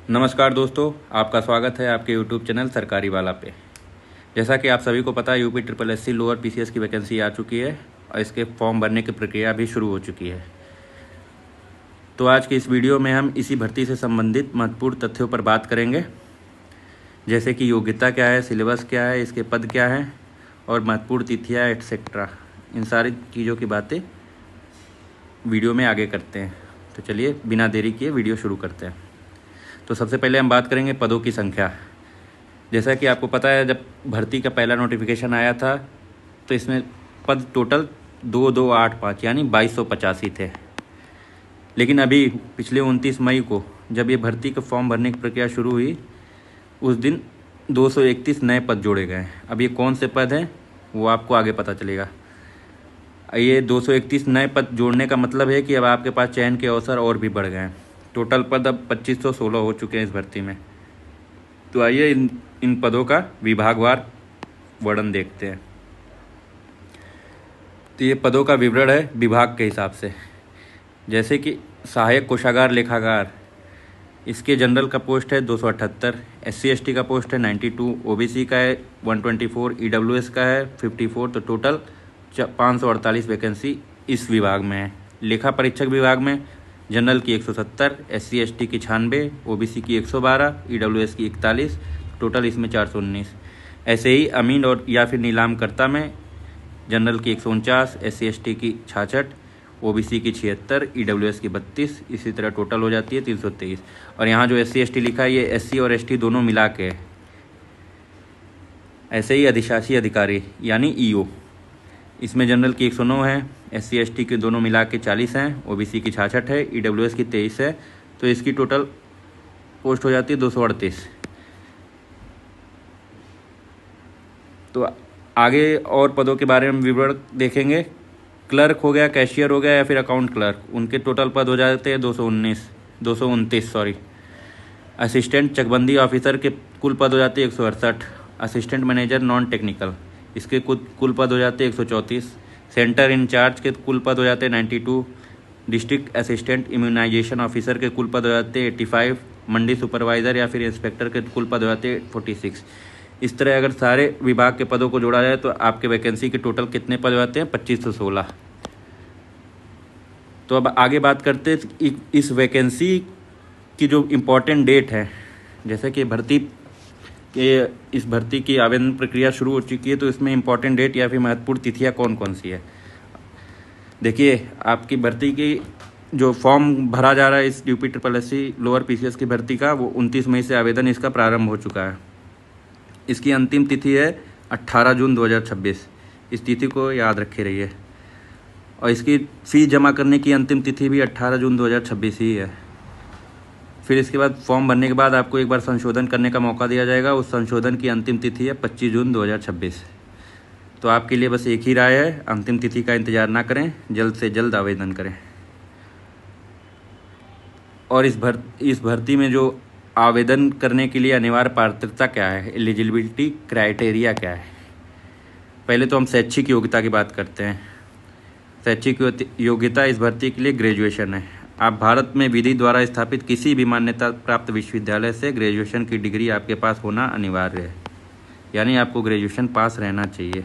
नमस्कार दोस्तों, आपका स्वागत है आपके यूट्यूब चैनल सरकारी वाला पे। जैसा कि आप सभी को पता है, UP triple SC lower PCS की वैकेंसी आ चुकी है और इसके फॉर्म भरने की प्रक्रिया भी शुरू हो चुकी है। तो आज की इस वीडियो में हम इसी भर्ती से संबंधित महत्वपूर्ण तथ्यों पर बात करेंगे, जैसे कि योग्यता क्या है, सिलेबस क्या है, इसके पद क्या हैं और महत्वपूर्ण तिथियाँ एटसेट्रा। इन सारी चीज़ों की बातें वीडियो में आगे करते हैं। तो चलिए बिना देरी किए वीडियो शुरू करते हैं। तो सबसे पहले हम बात करेंगे पदों की संख्या। जैसा कि आपको पता है, जब भर्ती का पहला नोटिफिकेशन आया था तो इसमें पद टोटल 2285 यानी 2285 थे। लेकिन अभी पिछले 29 मई को जब ये भर्ती का फॉर्म भरने की प्रक्रिया शुरू हुई, उस दिन 231 नए पद जोड़े गए। अब ये कौन से पद हैं वो आपको आगे पता चलेगा। ये 231 नए पद जोड़ने का मतलब है कि अब आपके पास चयन के अवसर और भी बढ़ गए हैं। टोटल पद अब 2516 हो चुके हैं इस भर्ती में। तो आइए इन पदों का विभागवार वर्णन देखते हैं। तो ये पदों का विवरण है विभाग के हिसाब से, जैसे कि सहायक कोषागार लेखाकार, इसके जनरल का पोस्ट है 278, SC ST का पोस्ट है 92, OBC का है 124, EWS का है 54। तो टोटल 548 वैकेंसी इस विभाग में है। लेखा परीक्षक विभाग में जनरल की 170, SC ST की 96, OBC की 112, EWS की 41, टोटल इसमें 419। ऐसे ही अमीन और या फिर नीलामकर्ता में जनरल की 149, SC ST की 66, OBC की 76, EWS की 32, इसी तरह टोटल हो जाती है 323। और यहाँ जो SC ST लिखा है ये SC और ST दोनों मिला के है। ऐसे ही अधिशासी अधिकारी यानी EO, इसमें जनरल की 109 है, SC ST के दोनों मिला के 40 हैं, OBC की 66 है, EWS की 23 है। तो इसकी टोटल पोस्ट हो जाती है 238। तो आगे और पदों के बारे में विवरण देखेंगे। क्लर्क हो गया, कैशियर हो गया या फिर अकाउंट क्लर्क, उनके टोटल पद हो जाते हैं 229। असिस्टेंट चकबंदी ऑफिसर के कुल पद हो जाते हैं 168। असिस्टेंट मैनेजर नॉन टेक्निकल, इसके कुल पद हो जाते हैं 134। सेंटर इंचार्ज के कुल पद हो जाते हैं 92। डिस्ट्रिक्ट असिस्टेंट इम्यूनाइजेशन ऑफिसर के कुल पद हो जाते हैं 85। मंडी सुपरवाइज़र या फिर इंस्पेक्टर के कुल पद हो जाते हैं 46। इस तरह अगर सारे विभाग के पदों को जोड़ा जाए तो आपके वैकेंसी के टोटल कितने पद हो जाते हैं? 2516। तो अब आगे बात करते हैं इस वैकेंसी की जो इम्पोर्टेंट डेट है। जैसे कि इस भर्ती की आवेदन प्रक्रिया शुरू हो चुकी है, तो इसमें इम्पोर्टेंट डेट या फिर महत्वपूर्ण तिथियां कौन कौन सी है। देखिए, आपकी भर्ती की जो फॉर्म भरा जा रहा है इस UP triple SC lower PCS की भर्ती का, वो 29 मई से आवेदन इसका प्रारंभ हो चुका है। इसकी अंतिम तिथि है 18 जून 2026। इस तिथि को याद रखे रहिए। और इसकी फ़ीस जमा करने की अंतिम तिथि भी 18 जून 2026 ही है। फिर इसके बाद फॉर्म भरने के बाद आपको एक बार संशोधन करने का मौका दिया जाएगा। उस संशोधन की अंतिम तिथि है 25 जून 2026। तो आपके लिए बस एक ही राय है, अंतिम तिथि का इंतज़ार ना करें, जल्द से जल्द आवेदन करें। और इस भर्ती में जो आवेदन करने के लिए अनिवार्य पात्रता क्या है, एलिजिबिलिटी क्राइटेरिया क्या है। पहले तो हम शैक्षिक योग्यता की बात करते हैं। शैक्षिक योग्यता इस भर्ती के लिए ग्रेजुएशन है। आप भारत में विधि द्वारा स्थापित किसी भी मान्यता प्राप्त विश्वविद्यालय से ग्रेजुएशन की डिग्री आपके पास होना अनिवार्य है, यानी आपको ग्रेजुएशन पास रहना चाहिए।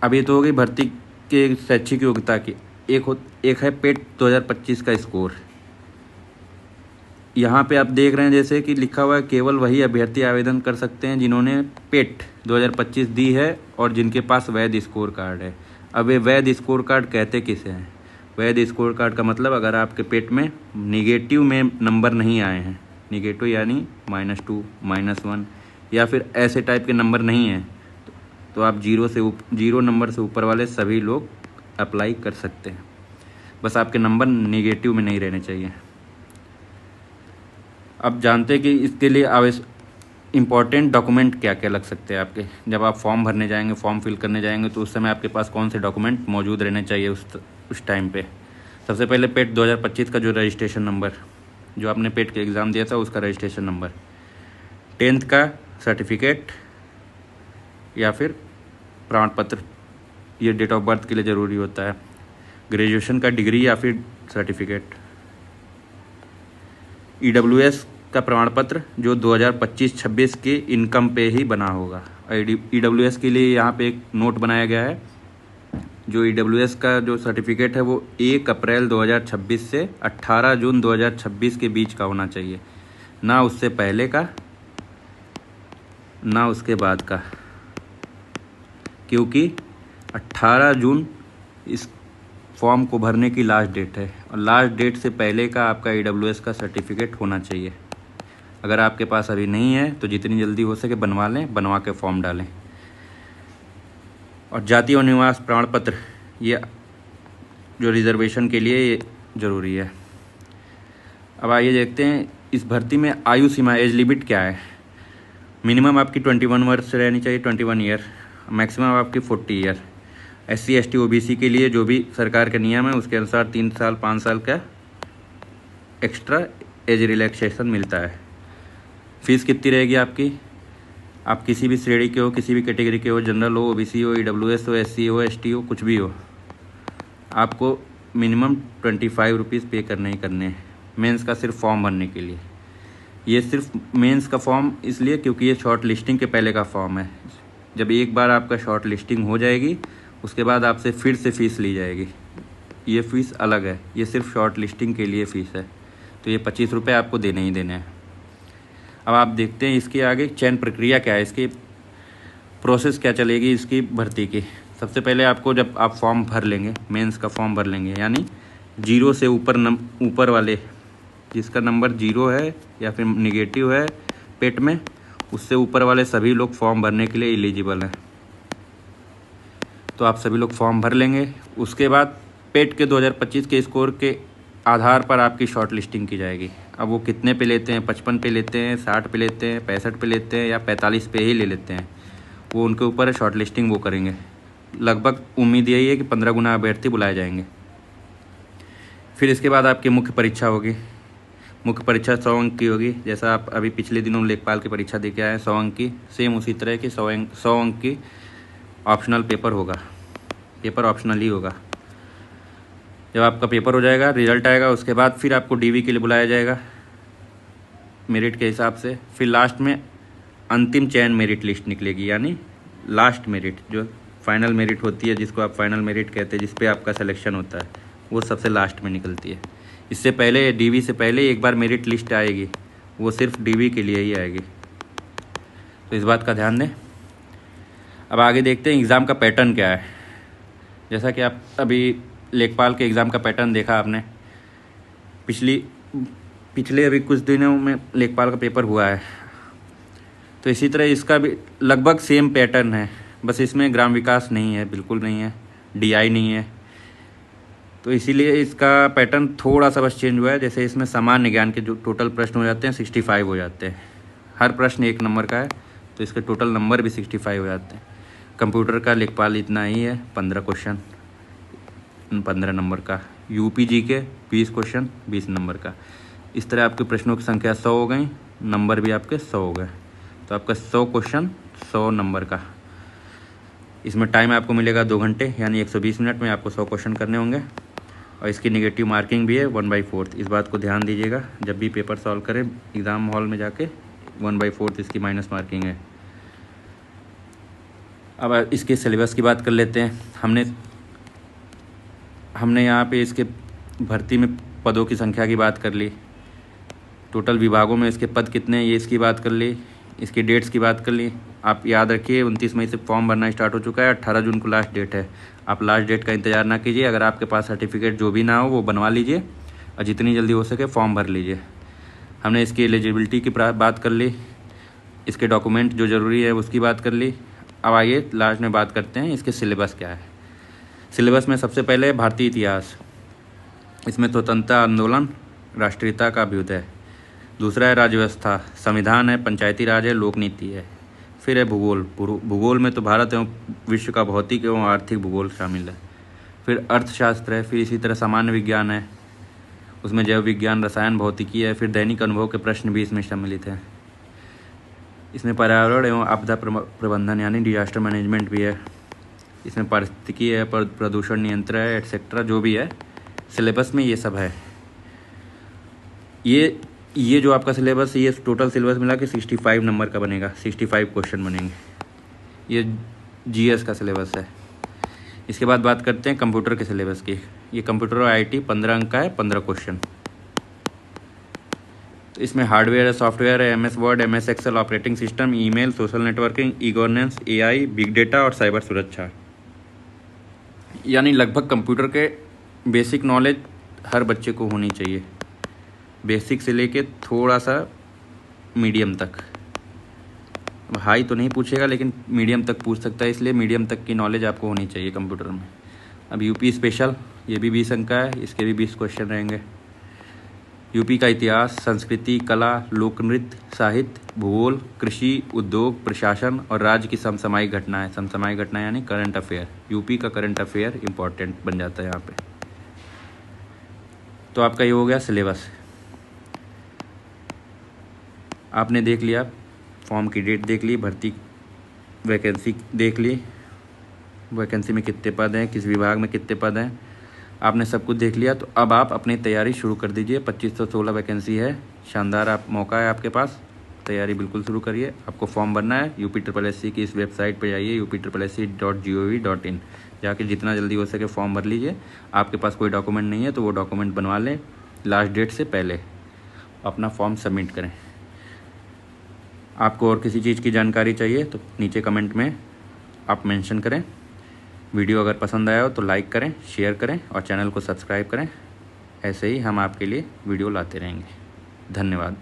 अब ये तो हो गई भर्ती के शैक्षिक योग्यता की। एक है पेट 2025 का स्कोर। यहाँ पे आप देख रहे हैं जैसे कि लिखा हुआ है, केवल वही अभ्यर्थी आवेदन कर सकते हैं जिन्होंने पेट 2025 दी है और जिनके पास वैध स्कोर कार्ड है। अब ये वैध स्कोर कार्ड कहते किसे हैं? वैध स्कोर कार्ड का मतलब, अगर आपके पेट में निगेटिव में नंबर नहीं आए हैं, निगेटिव यानी -2, -1 या फिर ऐसे टाइप के नंबर नहीं हैं, तो आप जीरो नंबर से ऊपर वाले सभी लोग अप्लाई कर सकते हैं। बस आपके नंबर निगेटिव में नहीं रहने चाहिए। अब जानते हैं कि इसके लिए इम्पॉर्टेंट डॉक्यूमेंट क्या क्या लग सकते हैं आपके। जब आप फॉर्म भरने जाएंगे, फॉर्म फिल करने जाएंगे, तो उस समय आपके पास कौन से डॉक्यूमेंट मौजूद रहने चाहिए उस टाइम पे। सबसे पहले पेट 2025 का जो रजिस्ट्रेशन नंबर, जो आपने पेट के एग्ज़ाम दिया था उसका रजिस्ट्रेशन नंबर, 10th का सर्टिफिकेट या फिर प्रमाण पत्र, ये डेट ऑफ बर्थ के लिए ज़रूरी होता है। ग्रेजुएशन का डिग्री या फिर सर्टिफिकेट, EWS का प्रमाण पत्र जो 2025-26 के इनकम पे ही बना होगा। EWS के लिए यहाँ पे एक नोट बनाया गया है। जो EWS का जो सर्टिफिकेट है वो 1 अप्रैल 2026 से 18 जून 2026 के बीच का होना चाहिए, ना उससे पहले का ना उसके बाद का, क्योंकि 18 जून इस फॉर्म को भरने की लास्ट डेट है और लास्ट डेट से पहले का आपका EWS का सर्टिफिकेट होना चाहिए। अगर आपके पास अभी नहीं है तो जितनी जल्दी हो सके बनवा लें, बनवा के फॉर्म डालें। और जाति और निवास प्रमाण पत्र, ये जो रिजर्वेशन के लिए ये ज़रूरी है। अब आइए देखते हैं इस भर्ती में आयु सीमा, एज लिमिट क्या है। मिनिमम आपकी 21 वर्ष रहनी चाहिए, 21 ईयर, मैक्सिमम आपकी 40 ईयर। SC ST OBC के लिए जो भी सरकार का नियम है उसके अनुसार 3 साल 5 साल का एक्स्ट्रा एज रिलैक्सेशन मिलता है। फीस कितनी रहेगी आपकी, आप किसी भी श्रेणी के हो, किसी भी कैटेगरी के हो, जनरल हो, OBC हो, EWS हो, SC हो, ST हो, कुछ भी हो, आपको मिनिमम 25 रुपीज़ पे करने ही करने हैं मेंस का सिर्फ फॉर्म भरने के लिए। ये सिर्फ मेंस का फॉर्म इसलिए क्योंकि ये शॉर्ट लिस्टिंग के पहले का फॉर्म है। जब एक बार आपका शॉर्ट लिस्टिंग हो जाएगी उसके बाद आपसे फिर से फ़ीस ली जाएगी। ये फ़ीस अलग है, ये सिर्फ शॉर्ट लिस्टिंग के लिए फ़ीस है, तो ये 25 रुपये आपको देने ही देने हैं। अब आप देखते हैं इसके आगे चयन प्रक्रिया क्या है, इसकी प्रोसेस क्या चलेगी इसकी भर्ती की। सबसे पहले आपको जब आप फॉर्म भर लेंगे, मेंस का फॉर्म भर लेंगे, यानी 0 से ऊपर वाले, जिसका नंबर 0 है या फिर निगेटिव है पेट में, उससे ऊपर वाले सभी लोग फॉर्म भरने के लिए एलिजिबल हैं। तो आप सभी लोग फॉर्म भर लेंगे। उसके बाद पेट के 2025 के स्कोर के आधार पर आपकी शॉर्ट लिस्टिंग की जाएगी। अब वो कितने पे लेते हैं, 55 पे लेते हैं, 60 पे लेते हैं, 65 पे लेते हैं या 45 पे ही ले लेते हैं, वो उनके ऊपर है। शॉर्ट लिस्टिंग वो करेंगे। लगभग उम्मीद यही है कि 15 गुना अभ्यर्थी बुलाए जाएंगे। फिर इसके बाद आपकी मुख्य परीक्षा होगी। मुख्य परीक्षा 100 अंक की होगी। जैसा आप अभी पिछले दिनों लेखपाल की परीक्षा दे के आए 100 अंक की, सेम उसी तरह की 100 अंक की ऑप्शनल पेपर होगा। पेपर ऑप्शनल ही होगा। जब आपका पेपर हो जाएगा, रिजल्ट आएगा, उसके बाद फिर आपको DV के लिए बुलाया जाएगा मेरिट के हिसाब से। फिर लास्ट में अंतिम चयन मेरिट लिस्ट निकलेगी, यानी लास्ट मेरिट, जो फाइनल मेरिट होती है, जिसको आप फाइनल मेरिट कहते हैं, जिस पे आपका सिलेक्शन होता है, वो सबसे लास्ट में निकलती है। इससे पहले DV से पहले एक बार मेरिट लिस्ट आएगी, वो सिर्फ DV के लिए ही आएगी, तो इस बात का ध्यान दें। अब आगे देखते हैं एग्ज़ाम का पैटर्न क्या है। जैसा कि आप अभी लेखपाल के एग्ज़ाम का पैटर्न देखा आपने, पिछले अभी कुछ दिनों में लेखपाल का पेपर हुआ है, तो इसी तरह इसका भी लगभग सेम पैटर्न है। बस इसमें ग्राम विकास नहीं है, बिल्कुल नहीं है, DI नहीं है, तो इसीलिए इसका पैटर्न थोड़ा सा बस चेंज हुआ है। जैसे इसमें सामान्य ज्ञान के जो टोटल प्रश्न हो जाते हैं 65 हो जाते हैं। हर प्रश्न 1 नंबर का है, तो इसके टोटल नंबर भी 65 हो जाते हैं। कंप्यूटर का लेखपाल इतना ही है, 15 क्वेश्चन 15 नंबर का। UPG के 20 क्वेश्चन 20 नंबर का। इस तरह आपके प्रश्नों की संख्या 100 हो गई, नंबर भी आपके 100 हो गए, तो आपका 100 क्वेश्चन 100 नंबर का। इसमें टाइम आपको मिलेगा 2 घंटे, यानी 120 मिनट में आपको 100 क्वेश्चन करने होंगे। और इसकी नेगेटिव मार्किंग भी है 1/4। इस बात को ध्यान दीजिएगा, जब भी पेपर सॉल्व करें एग्ज़ाम हॉल में जाके 1/4 इसकी माइनस मार्किंग है। अब इसके सिलेबस की बात कर लेते हैं। हमने यहाँ पे इसके भर्ती में पदों की संख्या की बात कर ली, टोटल विभागों में इसके पद कितने हैं ये इसकी बात कर ली, इसकी डेट्स की बात कर ली। आप याद रखिए 29 मई से फॉर्म भरना स्टार्ट हो चुका है, 18 जून को लास्ट डेट है। आप लास्ट डेट का इंतज़ार ना कीजिए। अगर आपके पास सर्टिफिकेट जो भी ना हो वो बनवा लीजिए और जितनी जल्दी हो सके फॉर्म भर लीजिए। हमने इसकी एलिजिबिलिटी की बात कर ली, इसके डॉक्यूमेंट जो ज़रूरी है उसकी बात कर ली। अब आइए लास्ट में बात करते हैं इसके सिलेबस क्या है। सिलेबस में सबसे पहले भारतीय इतिहास, इसमें स्वतंत्रता आंदोलन, राष्ट्रीयता का अभ्युदय। दूसरा है राज्य व्यवस्था, संविधान है, पंचायती राज है, लोक नीति है। फिर है भूगोल। भूगोल में तो भारत एवं विश्व का भौतिक एवं आर्थिक भूगोल शामिल है। फिर अर्थशास्त्र है, फिर इसी तरह सामान्य विज्ञान है, उसमें जैव विज्ञान, रसायन, भौतिकी है। फिर दैनिक अनुभव के प्रश्न भी इसमें सम्मिलित हैं। इसमें पर्यावरण एवं आपदा प्रबंधन यानी डिजास्टर मैनेजमेंट भी है। इसमें पारिस्थितिकी है, प्रदूषण नियंत्रण है, एटसेट्रा, जो भी है सिलेबस में ये सब है। ये ये जो आपका सिलेबस है, ये टोटल सिलेबस मिला के 65 नंबर का बनेगा, 65 क्वेश्चन बनेंगे। ये जीएस का सिलेबस है। इसके बाद बात करते हैं कंप्यूटर के सिलेबस की। ये कंप्यूटर और आईटी 15 अंक का है, 15 क्वेश्चन। तो इसमें हार्डवेयर है, सॉफ्टवेयर है, MS Word, MS Excel, operating system, email, social networking, e governance, AI, big data और साइबर सुरक्षा। यानी लगभग कंप्यूटर के बेसिक नॉलेज हर बच्चे को होनी चाहिए, बेसिक से लेके थोड़ा सा मीडियम तक। हाई तो नहीं पूछेगा लेकिन मीडियम तक पूछ सकता है, इसलिए मीडियम तक की नॉलेज आपको होनी चाहिए कंप्यूटर में। अब यूपी स्पेशल, ये भी 20 अंक का है, इसके भी 20 क्वेश्चन रहेंगे। यूपी का इतिहास, संस्कृति, कला, लोक नृत्य, साहित्य, भूगोल, कृषि, उद्योग, प्रशासन और राज्य की समसामयिक घटनाएं। समसामयिक घटनाएं यानी करंट अफेयर। यूपी का करंट अफेयर इंपॉर्टेंट बन जाता है यहाँ पे। तो आपका ये हो गया सिलेबस। आपने देख लिया, फॉर्म की डेट देख ली, भर्ती वैकेंसी देख ली, वैकेंसी में कितने पद हैं, किस विभाग में कितने पद हैं, आपने सब कुछ देख लिया। तो अब आप अपनी तैयारी शुरू कर दीजिए। 2516 वैकेंसी है, शानदार आप मौका है आपके पास, तैयारी बिल्कुल शुरू करिए। आपको फॉर्म भरना है, UPSSC की इस वेबसाइट पर जाइए, upSSC.gov.in, जाके जितना जल्दी हो सके फॉर्म भर लीजिए। आपके पास कोई डॉक्यूमेंट नहीं है तो वो डॉक्यूमेंट बनवा लें, लास्ट डेट से पहले अपना फॉर्म सबमिट करें। आपको और किसी चीज़ की जानकारी चाहिए तो नीचे कमेंट में आप मेंशन करें। वीडियो अगर पसंद आया हो तो लाइक करें, शेयर करें और चैनल को सब्सक्राइब करें। ऐसे ही हम आपके लिए वीडियो लाते रहेंगे। धन्यवाद।